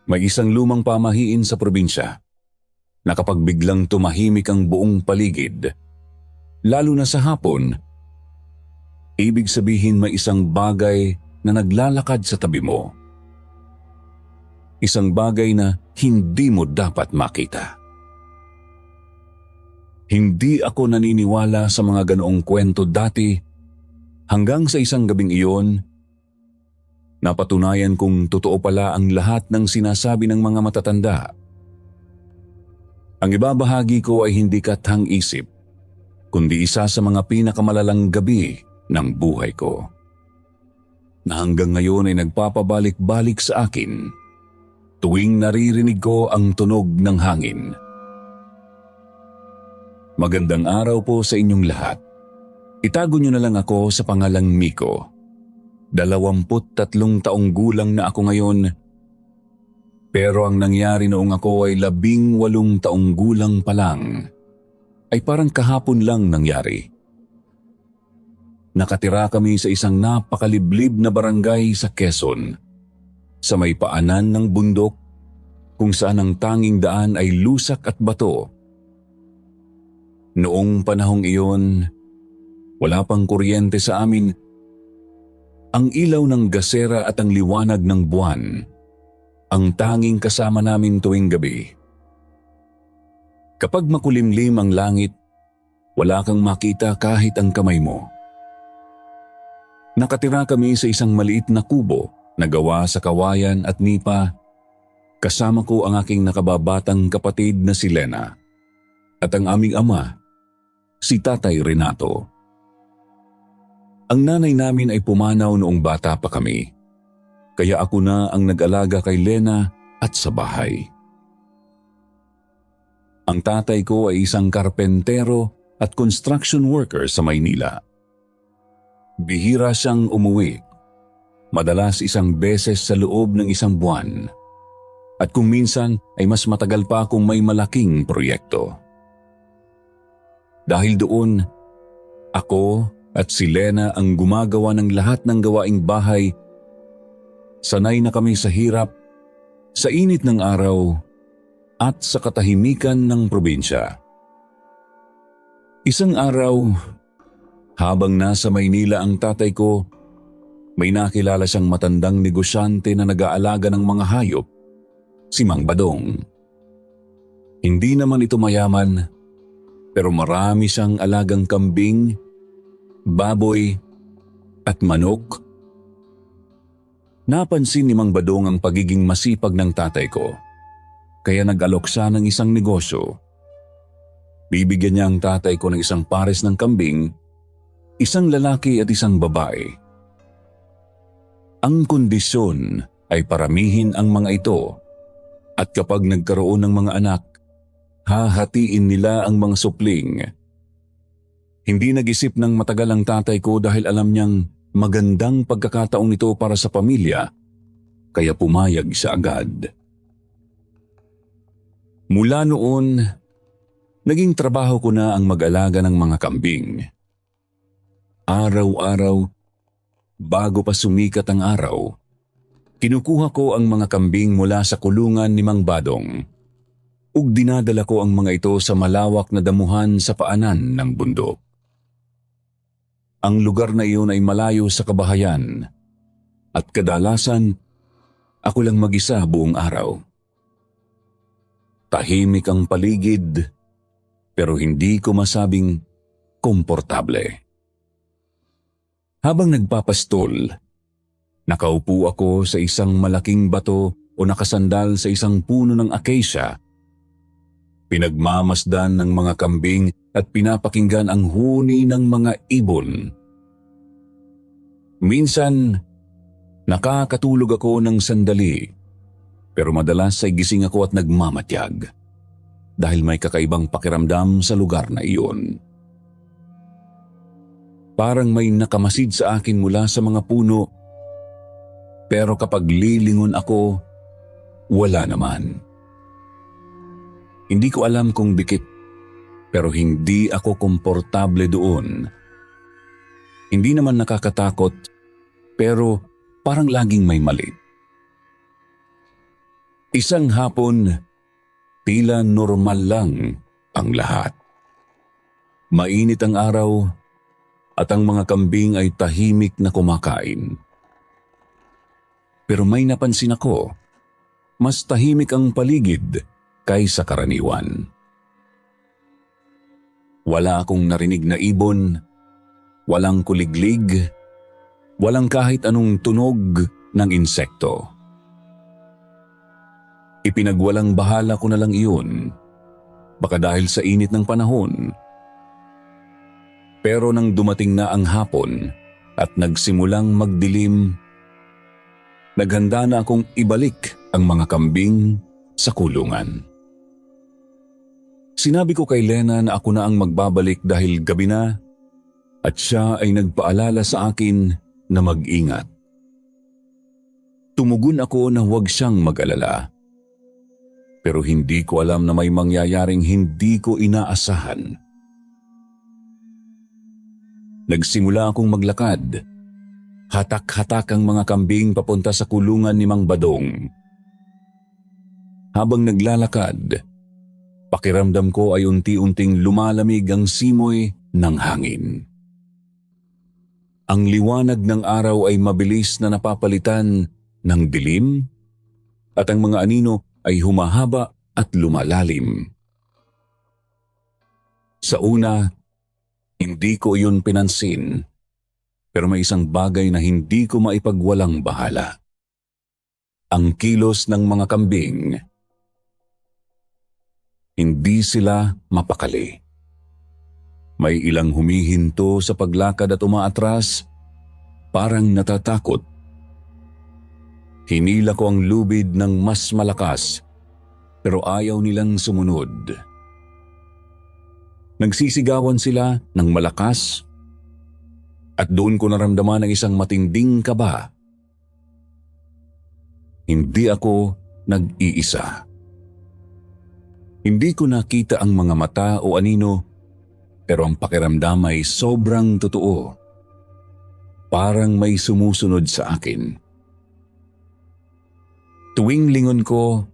May isang lumang pamahiin sa probinsya na kapag biglang tumahimik ang buong paligid, lalo na sa hapon, ibig sabihin may isang bagay na naglalakad sa tabi mo. Isang bagay na hindi mo dapat makita. Hindi ako naniniwala sa mga ganoong kwento dati hanggang sa isang gabing iyon, napatunayan kong totoo pala ang lahat ng sinasabi ng mga matatanda. Ang ibabahagi ko ay hindi kathang-isip, kundi isa sa mga pinakamalalang gabi ng buhay ko, na hanggang ngayon ay nagpapabalik-balik sa akin tuwing naririnig ko ang tunog ng hangin. Magandang araw po sa inyong lahat. Itago niyo na lang ako sa pangalang Miko. 23 taong gulang na ako ngayon, pero ang nangyari noong ako ay 18 taong gulang pa lang, ay parang kahapon lang nangyari. Nakatira kami sa isang napakaliblib na barangay sa Quezon, sa may paanan ng bundok kung saan ang tanging daan ay lusak at bato. Noong panahong iyon, wala pang kuryente sa amin. Ang ilaw ng gasera at ang liwanag ng buwan ang tanging kasama namin tuwing gabi. Kapag makulimlim ang langit, wala kang makita kahit ang kamay mo. Nakatira kami sa isang maliit na kubo na gawa sa kawayan at nipa. Kasama ko ang aking nakababatang kapatid na si Lena at ang aming ama, si Tatay Renato. Ang nanay namin ay pumanaw noong bata pa kami, kaya ako na ang nag-alaga kay Lena at sa bahay. Ang tatay ko ay isang karpentero at construction worker sa Maynila. Bihira siyang umuwi, madalas isang beses sa loob ng isang buwan, at kung minsan ay mas matagal pa kung may malaking proyekto. Dahil doon, ako at si Lena ang gumagawa ng lahat ng gawaing bahay. Sanay na kami sa hirap, sa init ng araw, at sa katahimikan ng probinsya. Isang araw, habang nasa Maynila ang tatay ko, may nakilala siyang matandang negosyante na nag-aalaga ng mga hayop, si Mang Badong. Hindi naman ito mayaman, pero marami siyang alagang kambing, baboy, at manok. Napansin ni Mang Badong ang pagiging masipag ng tatay ko, kaya nag-alok siya ng isang negosyo. Bibigyan niya ang tatay ko ng isang pares ng kambing, isang lalaki at isang babae. Ang kondisyon ay paramihin ang mga ito, at kapag nagkaroon ng mga anak, hahatiin nila ang mga supling. Hindi nag-isip ng matagal ang tatay ko dahil alam niyang magandang pagkakataong ito para sa pamilya, kaya pumayag siya agad. Mula noon, naging trabaho ko na ang mag-alaga ng mga kambing. Araw-araw, bago pa sumikat ang araw, kinukuha ko ang mga kambing mula sa kulungan ni Mang Badong, ug dinadala ko ang mga ito sa malawak na damuhan sa paanan ng bundok. Ang lugar na iyon ay malayo sa kabahayan, at kadalasan, ako lang mag-isa buong araw. Tahimik ang paligid, pero hindi ko masabing komportable. Habang nagpapastol, nakaupo ako sa isang malaking bato o nakasandal sa isang puno ng acacia. Pinagmamasdan ng mga kambing at pinapakinggan ang huni ng mga ibon. Minsan, nakakatulog ako ng sandali, pero madalas ay gising ako at nagmamatyag dahil may kakaibang pakiramdam sa lugar na iyon. Parang may nakamasid sa akin mula sa mga puno, pero kapag lilingon ako, wala naman. Hindi ko alam kung dikit, pero hindi ako komportable doon. Hindi naman nakakatakot, pero parang laging may mali. Isang hapon, tila normal lang ang lahat. Mainit ang araw at ang mga kambing ay tahimik na kumakain. Pero may napansin ako, mas tahimik ang paligid kaysa karaniwan. Wala akong narinig na ibon, walang kuliglig, walang kahit anong tunog ng insekto. Ipinagwalang bahala ko na lang iyon, baka dahil sa init ng panahon. Pero nang dumating na ang hapon at nagsimulang magdilim, naghanda na akong ibalik ang mga kambing sa kulungan. Sinabi ko kay Lena na ako na ang magbabalik dahil gabi na at siya ay nagpaalala sa akin na mag-ingat. Tumugon ako na huwag siyang mag-alala. Pero hindi ko alam na may mangyayaring hindi ko inaasahan. Nagsimula akong maglakad. Hatak-hatak ang mga kambing papunta sa kulungan ni Mang Badong. Habang naglalakad, pakiramdam ko ay unti-unting lumalamig ang simoy ng hangin. Ang liwanag ng araw ay mabilis na napapalitan ng dilim at ang mga anino ay humahaba at lumalalim. Sa una, hindi ko iyon pinansin, pero may isang bagay na hindi ko maipagwalang bahala. Ang kilos ng mga kambing. Hindi sila mapakali. May ilang humihinto sa paglakad at umaatras, parang natatakot. Hinila ko ang lubid ng mas malakas, pero ayaw nilang sumunod. Nagsisigawan sila ng malakas, at doon ko naramdaman ang isang matinding kaba. Hindi ako nag-iisa. Hindi ko nakita ang mga mata o anino, pero ang pakiramdam ay sobrang totoo. Parang may sumusunod sa akin. Tuwing lingon ko,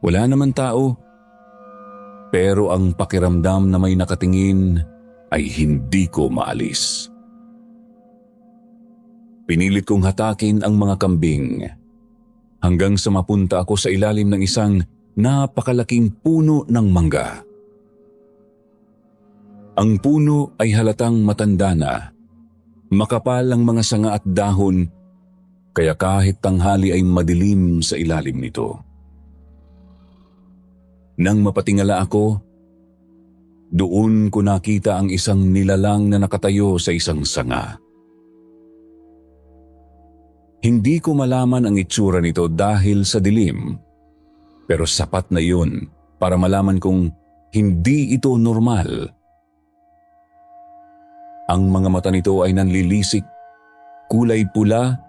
wala naman tao, pero ang pakiramdam na may nakatingin ay hindi ko maalis. Pinilit kong hatakin ang mga kambing hanggang sa mapunta ako sa ilalim ng isang napakalaking puno ng mangga. Ang puno ay halatang matanda na. Makapal ang mga sanga at dahon, kaya kahit tanghali ay madilim sa ilalim nito. Nang mapatingala ako, doon ko nakita ang isang nilalang na nakatayo sa isang sanga. Hindi ko malaman ang itsura nito dahil sa dilim, pero sapat na yun para malaman kong hindi ito normal. Ang mga mata nito ay nanlilisik, kulay pula,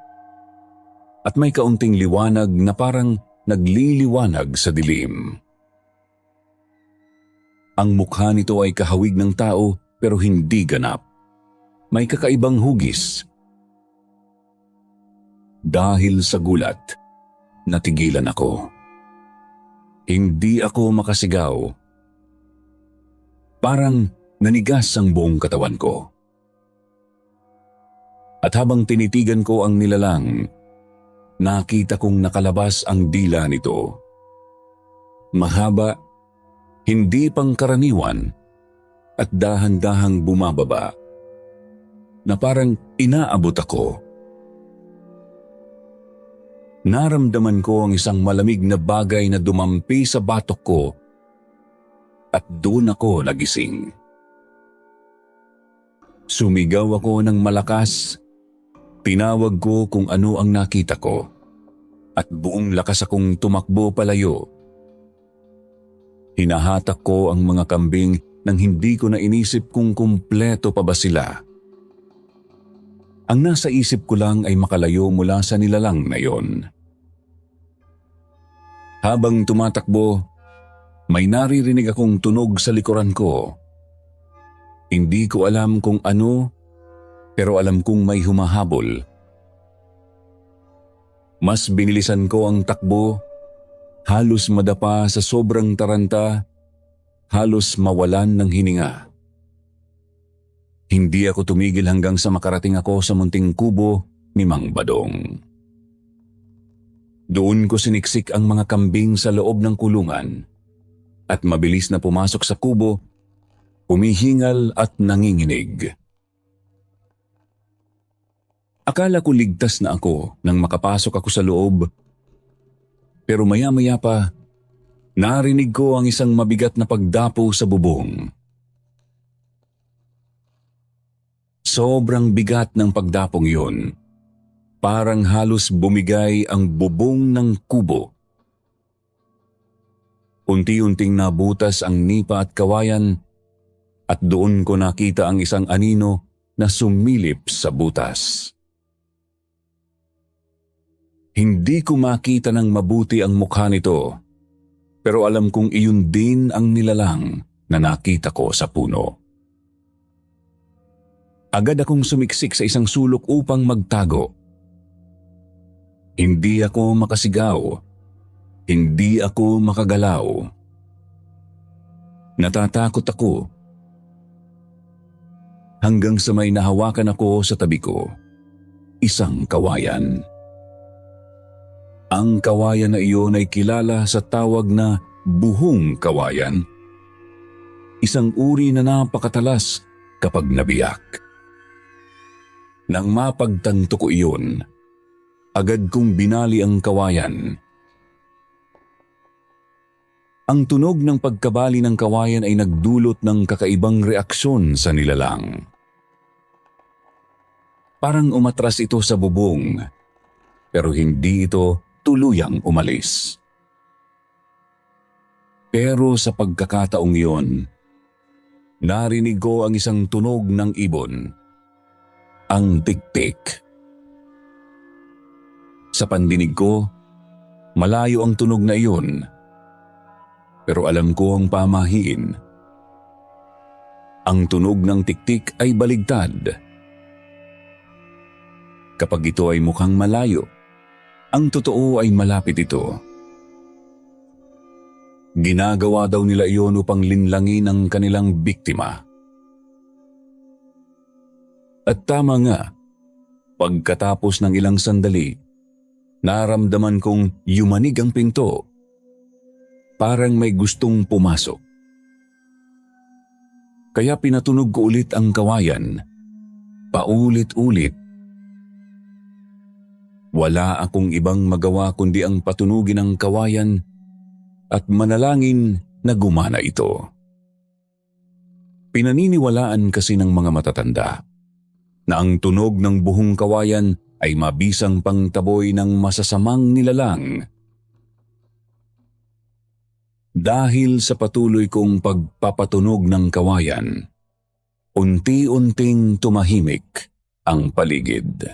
at may kaunting liwanag na parang nagliliwanag sa dilim. Ang mukha nito ay kahawig ng tao pero hindi ganap. May kakaibang hugis. Dahil sa gulat, natigilan ako. Hindi ako makasigaw. Parang nanigas ang buong katawan ko. At habang tinitigan ko ang nilalang, nakita kong nakalabas ang dila nito. Mahaba, hindi pangkaraniwan, at dahan-dahang bumababa, na parang inaabot ako. Naramdaman ko ang isang malamig na bagay na dumampi sa batok ko at doon ako nagising. Sumigaw ako ng malakas, tinawag ko kung ano ang nakita ko at buong lakas akong tumakbo palayo. Hinahatak ko ang mga kambing nang hindi ko na inisip kung kumpleto pa ba sila. Ang nasa isip ko lang ay makalayo mula sa nilalang na yon. Habang tumatakbo, may naririnig akong tunog sa likuran ko. Hindi ko alam kung ano, pero alam kong may humahabol. Mas binilisan ko ang takbo Halos madapa sa sobrang taranta, halos mawalan ng hininga. Hindi ako tumigil hanggang sa makarating ako sa munting kubo ni Mang Badong. Doon ko siniksik ang mga kambing sa loob ng kulungan at mabilis na pumasok sa kubo, humihingal at nanginginig. Akala ko ligtas na ako nang makapasok ako sa loob, pero maya-maya pa, narinig ko ang isang mabigat na pagdapo sa bubong. Sobrang bigat ng pagdapong yun. Parang halos bumigay ang bubong ng kubo. Unti-unting nabutas ang nipa at kawayan at doon ko nakita ang isang anino na sumilip sa butas. Hindi ko makita ng mabuti ang mukha nito, pero alam kong iyon din ang nilalang na nakita ko sa puno. Agad akong sumiksik sa isang sulok upang magtago. Hindi ako makasigaw. Hindi ako makagalaw. Natatakot ako. Hanggang sa may nahawakan ako sa tabi ko. Isang kawayan. Ang kawayan na iyon ay kilala sa tawag na buhong kawayan. Isang uri na napakatalas kapag nabiyak. Nang mapagtanto ko iyon, agad kong binali ang kawayan. Ang tunog ng pagkabali ng kawayan ay nagdulot ng kakaibang reaksyon sa nilalang. Parang umatras ito sa bubong, pero hindi ito tuluyang umalis. Pero sa pagkakataong iyon, narinig ko ang isang tunog ng ibon, ang tiktik. Sa pandinig ko, malayo ang tunog na iyon, pero alam ko ang pamahiin. Ang tunog ng tiktik ay baligtad. Kapag ito ay mukhang malayo, ang totoo ay malapit ito. Ginagawa daw nila iyon upang linlangin ang kanilang biktima. At tama nga, pagkatapos ng ilang sandali, naramdaman kong yumanig ang pinto. Parang may gustong pumasok. Kaya pinatunog ko ulit ang kawayan. Paulit-ulit. Wala akong ibang magawa kundi ang patunugin ang kawayan at manalangin na gumana ito. Pinaniniwalaan kasi ng mga matatanda na ang tunog ng buhong kawayan ay mabisang pangtaboy ng masasamang nilalang. Dahil sa patuloy kong pagpapatunog ng kawayan, unti-unting tumahimik ang paligid.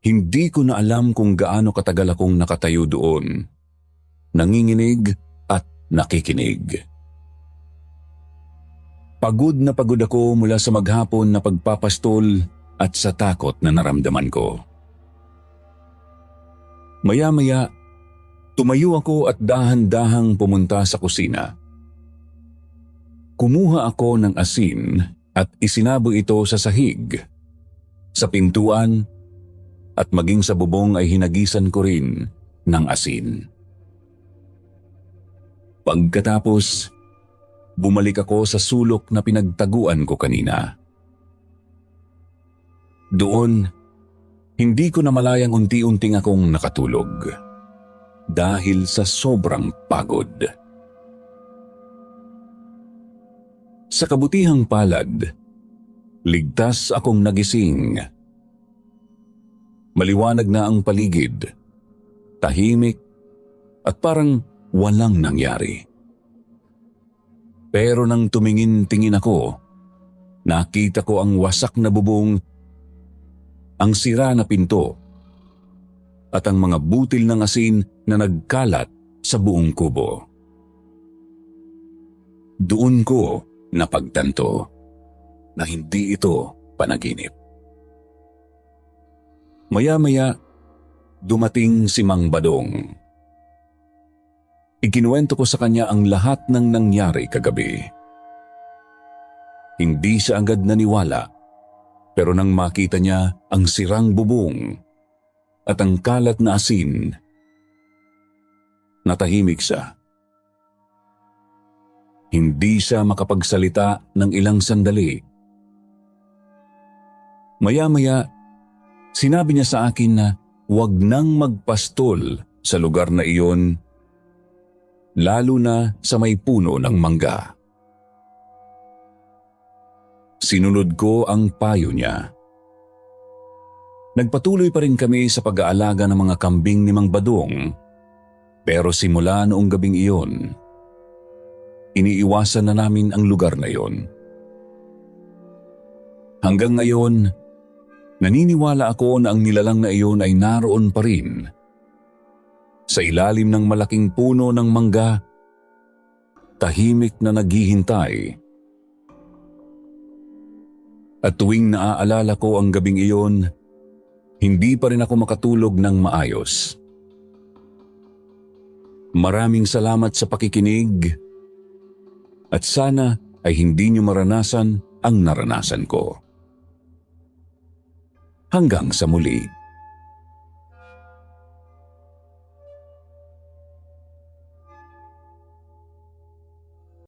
Hindi ko na alam kung gaano katagal akong nakatayo doon, nanginginig at nakikinig. Pagod na pagod ako mula sa maghapon na pagpapastol at sa takot na naramdaman ko. Maya-maya, tumayo ako at dahan-dahang pumunta sa kusina. Kumuha ako ng asin at isinabo ito sa sahig. Sa pintuan at maging sa bubong ay hinagisan ko rin ng asin. Pagkatapos, bumalik ako sa sulok na pinagtaguan ko kanina. Doon, hindi ko namalayang unti-unting akong nakatulog dahil sa sobrang pagod. Sa kabutihang palad, ligtas akong nagising. Maliwanag na ang paligid, tahimik at parang walang nangyari. Pero nang tumingin-tingin ako, nakita ko ang wasak na bubong, ang sira na pinto, at ang mga butil ng asin na nagkalat sa buong kubo. Doon ko napagtanto na hindi ito panaginip. Maya-maya, dumating si Mang Badong. Ikinuwento ko sa kanya ang lahat ng nangyari kagabi. Hindi siya agad naniwala, pero nang makita niya ang sirang bubong at ang kalat na asin, natahimik siya. Hindi siya makapagsalita ng ilang sandali. Maya-maya, sinabi niya sa akin na huwag nang magpastol sa lugar na iyon, lalo na sa may puno ng mangga. Sinunod ko ang payo niya. Nagpatuloy pa rin kami sa pag-aalaga ng mga kambing ni Mang Badong, pero simula noong gabing iyon, iniiwasan na namin ang lugar na iyon. Hanggang ngayon, naniniwala ako na ang nilalang na iyon ay naroon pa rin. Sa ilalim ng malaking puno ng mangga, tahimik na naghihintay. At tuwing naaalala ko ang gabing iyon, hindi pa rin ako makatulog ng maayos. Maraming salamat sa pakikinig at sana ay hindi niyo maranasan ang naranasan ko. Hanggang sa muli.